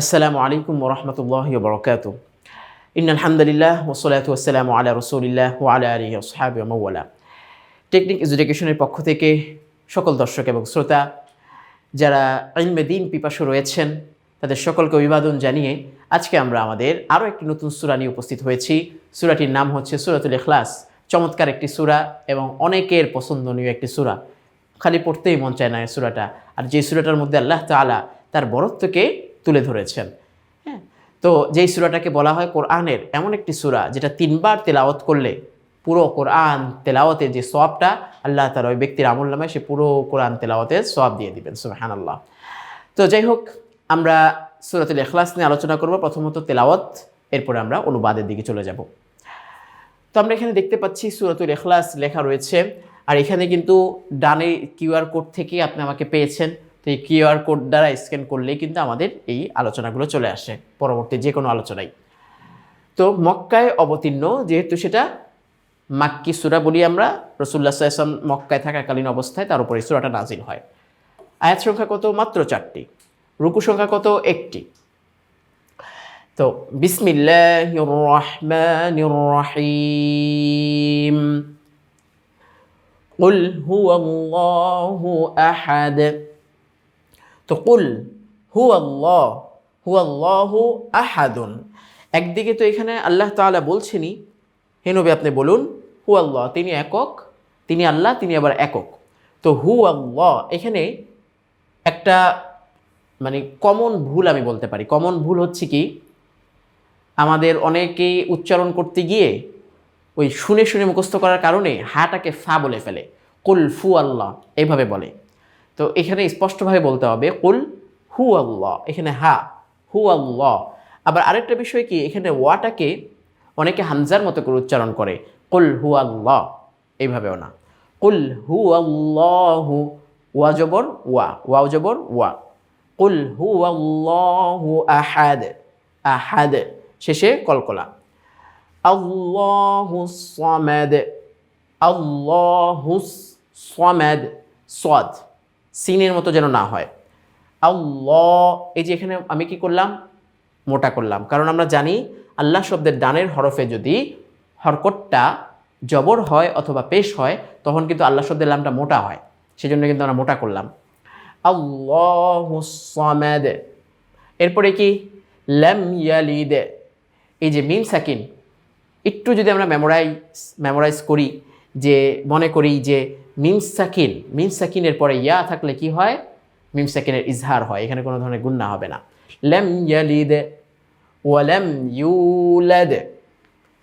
আসসালামু আলাইকুম ওরহমতুল্লাহি ওবরাকাতুহু। ইন্নাল হামদুলিল্লাহ ওয়াসসালাতু ওয়াসসালামু আলা রাসূলিল্লাহ ওয়া আলা আলিহি ওয়া সাহবিহি ওয়া মাওয়ালা। টেকনিক এডুকেশনের পক্ষ থেকে সকল দর্শক এবং শ্রোতা যারা ইলমে দ্বীন পিপাসু রয়েছেন তাদের সকলকে অভিবাদন জানিয়ে আজকে আমরা আমাদের আরও একটি নতুন সূরা নিয়ে উপস্থিত হয়েছি। সূরাটির নাম হচ্ছে সূরাতুল ইখলাস। চমৎকার একটি সূরা এবং অনেকের পছন্দনীয় একটি সূরা, খালি পড়তেই মন চায় না এই সূরাটা। আর যে সূরাটার মধ্যে আল্লাহ তাআলা তার বরত্বকে তুলে ধরেছেন। হ্যাঁ, তো যেই সূরাটাকে বলা হয় কোরআনের এমন একটি সূরা যেটা 3বার তেলাওয়াত করলে পুরো কোরআন তেলাওয়াতের যে সওয়াবটা আল্লাহ তাআলা ওই ব্যক্তির আমলনামায় সে পুরো কোরআন তেলাওয়াতের সওয়াব দিয়ে দিবেন। সুবহানাল্লাহ। তো যাই হোক, আমরা সূরাতুল ইখলাস নিয়ে আলোচনা করব। প্রথমত তেলাওয়াত, এরপরে আমরা অনুবাদের দিকে চলে যাব। তো আমরা এখানে দেখতে পাচ্ছি সূরাতুল ইখলাস লেখা রয়েছে, আর এখানে কিন্তু ডানে কিউআর কোড থেকে আপনি আমাকে পেয়েছেন। তো এই কিউআর কোড দ্বারা স্ক্যান করলেই কিন্তু আমাদের এই আলোচনাগুলো চলে আসে পরবর্তী যে কোনো আলোচনায়। তো মক্কায় অবতীর্ণ, যেহেতু সেটা মাক্কি সূরা বলি আমরা, রাসূলুল্লাহ সাল্লাল্লাহু আলাইহি ওয়াসাল্লাম মক্কায় থাকাকালীন অবস্থায় তার উপরে সূরাটা নাজিল হয়। আয়াত সংখ্যা কত? মাত্র 4টি। রুকু সংখ্যা কত? 1টি। তো বিসমিল্লাহির রহমানির রহিম। কুল হুয়াল্লাহু আহাদ। তো কুল হুয়াল্লাহু আহাদুন, একদিকে তো এখানে আল্লাহ তাআলা বলছেনই, হে নবী আপনি বলুন হুয়াল্লাহ, তিনি একক, তিনি আল্লাহ, তিনি আবার একক। তো হুয়াল্লাহ এখানে একটা মানে কমন ভুল আমি বলতে পারি। কমন ভুল হচ্ছে কি, আমাদের অনেকেই উচ্চারণ করতে গিয়ে ওই শুনে শুনে মুখস্থ করার কারণে হাটাকে ফা বলে ফেলে, কুল ফু আল্লাহ এইভাবে বলে। তো এখানে স্পষ্টভাবে বলতে হবে কুল হু আল্লাহ, এখানে হা হু আল্লাহ। আবার আরেকটা বিষয় কি, এখানে ওয়াটাকে অনেকে হামজার মতো করে উচ্চারণ করে, কুল হু আল্লাহ, এইভাবেও না। কুল হু আল্লাহু, ওয়া জবর ওয়া, ওয়াও জবর ওয়া। কুল হু আল্লাহু আহাদ, আহাদ শেষে কলকলা। আল্লাহুস সামাদ, আল্লাহুস সামাদ, সদ সিনের মতো যেন না হয়। আল্লাহ, এই যে এখানে আমি কি করলাম? মোটা করলাম, কারণ আমরা জানি আল্লাহ শব্দের ডানের হরফে যদি হরকতটা জবর হয় অথবা পেশ হয় তখন কিন্তু আল্লাহ শব্দের লামটা মোটা হয়, সেজন্য কিন্তু আমরা মোটা করলাম। আল্লাহুস সামাদ। এরপরে কি? লাম ইয়ালিদ। এই যে মিম সাকিন, একটু যদি আমরা মেমোরাইজ করি, যে মনে করি যে মিম সাকিনের পরে ইয়া থাকলে কি হয়? মিম সাকিনের ইজহার হয়, এখানে কোনো ধরনের গুন্না হবে না। লাম ইয়ালিদ ওয়া লাম ইউলাদ।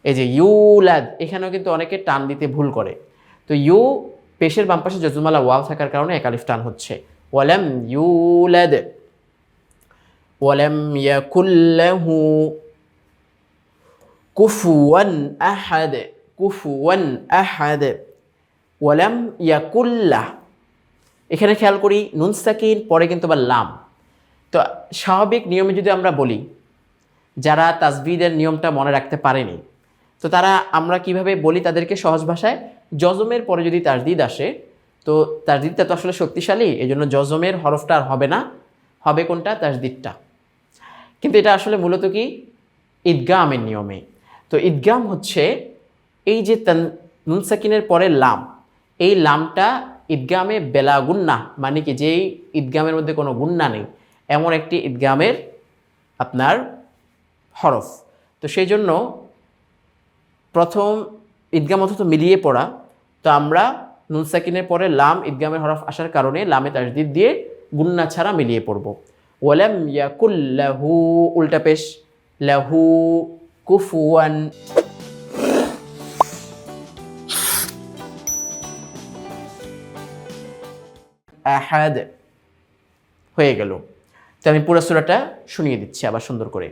এই যে ইউলাদ, এখানেও কিন্তু অনেকে টান দিতে ভুল করে। তো ইউ পেশের বাম পাশে জজমালা ওয়াও থাকার কারণে এক আলিফ টান হচ্ছে। ওয়া লাম ইউলাদ ওয়া লাম ইয়াকুল লাহু কুফুয়ান আহাদ, কুফুয়ান আহাদ। ওয়ালাম ইয়াকুল্লাহ, এখানে খেয়াল করি নুন সাকিন পরে কিন্তু আবার লাম। তো স্বাভাবিক নিয়মে যদি আমরা বলি, যারা তাজবিদের নিয়মটা মনে রাখতে পারেনি, তো তারা আমরা কিভাবে বলি তাদেরকে সহজ ভাষায়, জজমের পরে যদি তাজদিদ আসে, তো তাজদিদটা তো আসলে শক্তিশালী, এই জন্য জজমের হরফটা আর হবে না, হবে কোনটা? তাজদিদটা। কিন্তু এটা আসলে মূলত কি ঈদগামের নিয়মে। তো ঈদগাম হচ্ছে এই যে নুন সাকিনের পরে লাম, এই লামটা ঈদগামে বেলা গুন্না, মানে কি যেই ঈদগামের মধ্যে কোনো গুন্না নেই এমন একটি ঈদগামের আপনার হরফ। তো সেই জন্য প্রথম ঈদগাম অথচ মিলিয়ে পড়া। তো আমরা নুন সাকিনের পরে লাম ঈদগামের হরফ আসার কারণে লামে তাজদিদ দিয়ে গুন্না ছাড়া মিলিয়ে পড়ব। ওয়ালাম ইয়াকুল লাহু, উল্টা পেশ, লাহু কুফুয়ান আহাদ হয়ে গেল। তো আমি পুরো সূরাটা শুনিয়ে দিচ্ছি আবার সুন্দর করে।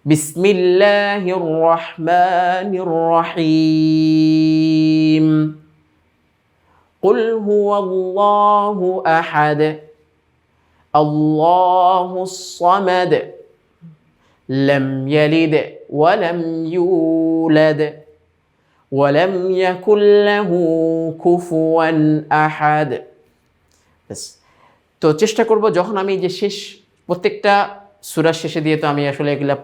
বিসমিল্লাহির রহমানির রহিম। কুল হুয়াল্লাহু আহাদ, আল্লাহুস সামাদ, লাম ইয়ালিদ ওয়া লাম ইউলাদ ওয়া লাম ইয়াকুল লাহু কুফুয়ান আহাদ। তো চেষ্টা করব যখন আমি যে শেষ প্রত্যেকটা সূরার শেষে দিয়ে তো আমি আসলে এগুলা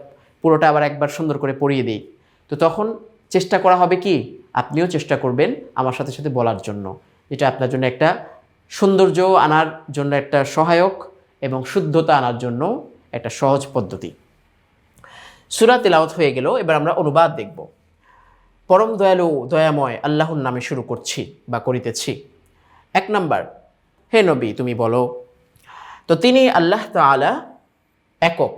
পুরোটা আবার একবার সুন্দর করে পড়িয়ে দিই। তো তখন চেষ্টা করা হবে কি, আপনিও চেষ্টা করবেন আমার সাথে সাথে বলার জন্য, এটা আপনার জন্য একটা সৌন্দর্য আনার জন্য একটা সহায়ক এবং শুদ্ধতা আনার জন্য একটা সহজ পদ্ধতি। সূরা তেলাওয়াত হয়ে গেল, এবার আমরা অনুবাদ দেখব। পরম দয়ালু দয়াময় আল্লাহর নামে শুরু করছি বা করিতেছি। 1 নাম্বার, হে নবী তুমি বলো। তো তিনি আল্লাহ তাআলা একক,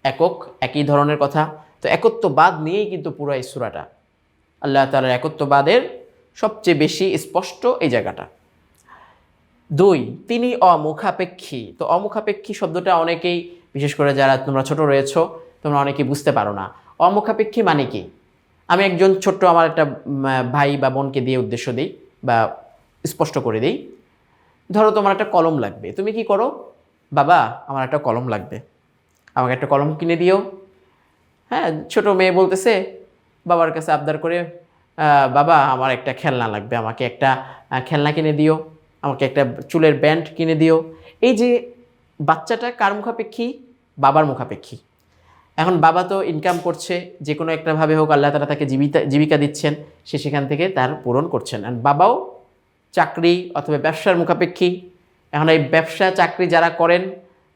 একক একই ধরনের কথা। তো একত্ববাদ নিয়েই কিন্তু পুরো এই সূরাটা, আল্লাহ তাআলার একত্ববাদের সবচেয়ে বেশি স্পষ্ট এই জায়গাটা। 2, তিনি অমুখাপেক্ষী। তো অমুখাপেক্ষী শব্দটা অনেকেই, বিশেষ করে যারা তোমরা ছোট রয়েছো, তোমরা অনেকেই বুঝতে পারো না অমুখাপেক্ষী মানে কি। আমি একজন ছোট্ট আমার একটা ভাই বা বোনকে দিয়ে উদ্দেশ্য দিই বা স্পষ্ট করে দিই। ধরো তোমার একটা কলম লাগবে, তুমি কি করো, বাবা আমার একটা কলম লাগবে, আমাকে একটা কলম কিনে দিও। হ্যাঁ, ছোট মেয়ে বলতেছে বাবার কাছে আবদার করে, বাবা আমার একটা খেলনা লাগবে, আমাকে একটা খেলনা কিনে দিও, আমাকে একটা চুলের ব্যান্ড কিনে দিও। এই যে বাচ্চাটা কার মুখাপেক্ষী, বাবার মুখাপেক্ষী। এখন বাবা তো ইনকাম করছে, যে কোনো একটাভাবে হোক আল্লাহ তাআলা তাকে জীবিকা দিচ্ছেন, সে সেখান থেকে তার পূরণ করছেন। আর বাবাও চাকরি অথবা ব্যবসার মুখাপেক্ষী। এখন এই ব্যবসা চাকরি যারা করেন,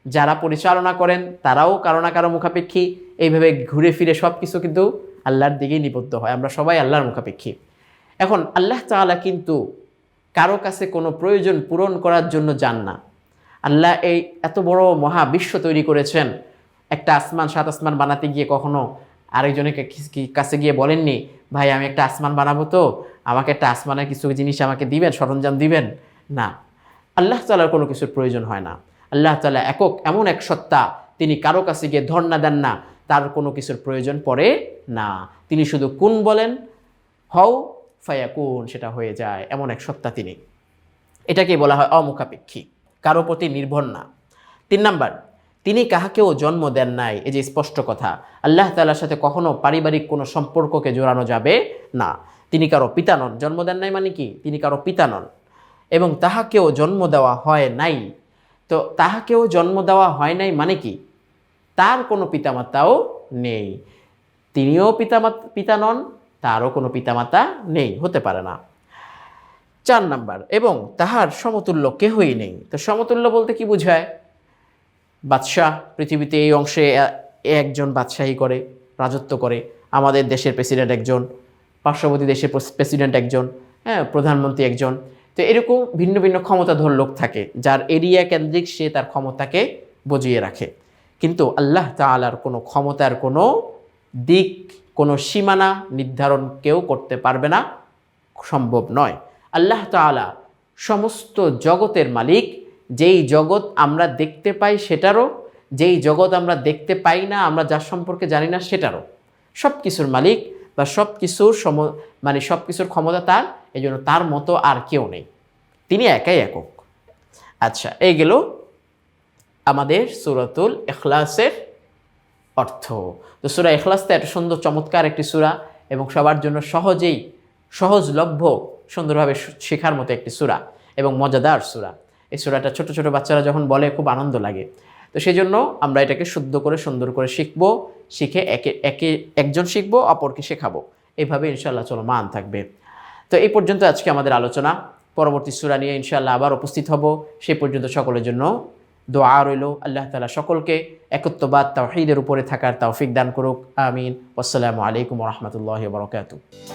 যারা পরিচালনা করেন, তারাও কারো না কারো মুখাপেক্ষী। এইভাবে ঘুরে ফিরে সব কিছু কিন্তু আল্লাহর দিকেই নিবদ্ধ হয়, আমরা সবাই আল্লাহর মুখাপেক্ষী। এখন আল্লাহ তাআলা কিন্তু কারো কাছে কোনো প্রয়োজন পূরণ করার জন্য যান না। আল্লাহ এই এত বড় মহাবিশ্ব তৈরি করেছেন, একটা আসমান, 7 আসমান বানাতে গিয়ে কখনো আরেকজনের কাছে গিয়ে বলেননি, ভাই আমি একটা আসমান বানাবো, তো আমাকে একটা আসমানের কিছু জিনিস আমাকে দিবেন, সরঞ্জাম দিবেন না। আল্লাহ তাআলার কোনো কিছুর প্রয়োজন হয় না। আল্লাহ তাআলা একক, এমন এক সত্তা, তিনি কারো কাছে গিয়ে ধর্ণা দেন না, তার কোনো কিছুর প্রয়োজন পড়ে না। তিনি শুধু কুন বলেন, হও ফায়াকুন, সেটা হয়ে যায়, এমন এক সত্তা তিনি। এটাকে বলা হয় অমুখাপেক্ষী, কারো প্রতি নির্ভর না। 3 নাম্বার, তিনি কাহাকেও জন্ম দেন নাই। এই যে স্পষ্ট কথা, আল্লাহ তাআলার সাথে কখনো পারিবারিক কোনো সম্পর্ককে জোড়ানো যাবে না। তিনি কারো পিতা নন, জন্ম দেন নাই মানে কি, তিনি কারো পিতা নন। এবং তাহাকেও জন্ম দেওয়া হয় নাই। তো তাহাকেও জন্ম দেওয়া হয় নাই মানে কি, তার কোনো পিতামাতাও নেই, তিনিও পিতা নন, তারও কোনো পিতামাতা নেই, হতে পারে না। 4 নাম্বার, এবং তাহার সমতুল্য কেহই নেই। তো সমতুল্য বলতে কি বোঝায়, বাদশাহ পৃথিবীতে এই অংশে একজন বাদশাহী করে, রাজত্ব করে, আমাদের দেশের প্রেসিডেন্ট একজন, পার্শ্ববর্তী দেশের প্রেসিডেন্ট একজন, হ্যাঁ প্রধানমন্ত্রী একজন। তো এরকম ভিন্ন ভিন্ন ক্ষমতাধর লোক থাকে, যার এরিয়া কেন্দ্রিক সে তার ক্ষমতাকে বজিয়ে রাখে। কিন্তু আল্লাহ তাআলার কোনো ক্ষমতার কোনো দিক, কোনো সীমানা নির্ধারণ কেউ করতে পারবে না, সম্ভব নয়। আল্লাহ তাআলা সমস্ত জগতের মালিক। যেই জগৎ আমরা দেখতে পাই সেটারও, যেই জগৎ আমরা দেখতে পাই না, আমরা যার সম্পর্কে জানি না সেটারও, সব কিছুর মালিক বা সব কিছুর মানে সব কিছুর ক্ষমতা তার। এই জন্য তার মতো আর কেউ নেই, তিনি একাই একক। আচ্ছা, এই গেল আমাদের সূরাতুল ইখলাসের অর্থ। তো সূরা ইখলাস তো একটা সুন্দর চমৎকার একটি সূরা এবং সবার জন্য সহজলভ্য, সুন্দরভাবে শেখার মতো একটি সূরা এবং মজাদার সূরা। এই সূরাটা ছোট ছোট বাচ্চারা যখন বলে খুব আনন্দ লাগে। তো সেই জন্য আমরা এটাকে শুদ্ধ করে সুন্দর করে শিখবো, শিখে একজন শিখবো, অপরকে শেখাবো, এইভাবে ইনশাআল্লাহ চলমান থাকবে। তো এই পর্যন্ত আজকে আমাদের আলোচনা। পরবর্তী সূরা নিয়ে ইনশাআল্লাহ আবার উপস্থিত হব। সেই পর্যন্ত সকলের জন্য দোয়া রইল। আল্লাহ তাআলা সকলকে একত্ববাদ তাওহীদের উপরে থাকার তৌফিক দান করুক, আমিন। আসসালামু আলাইকুম ওয়া রাহমাতুল্লাহি ওয়া বারাকাতুহু।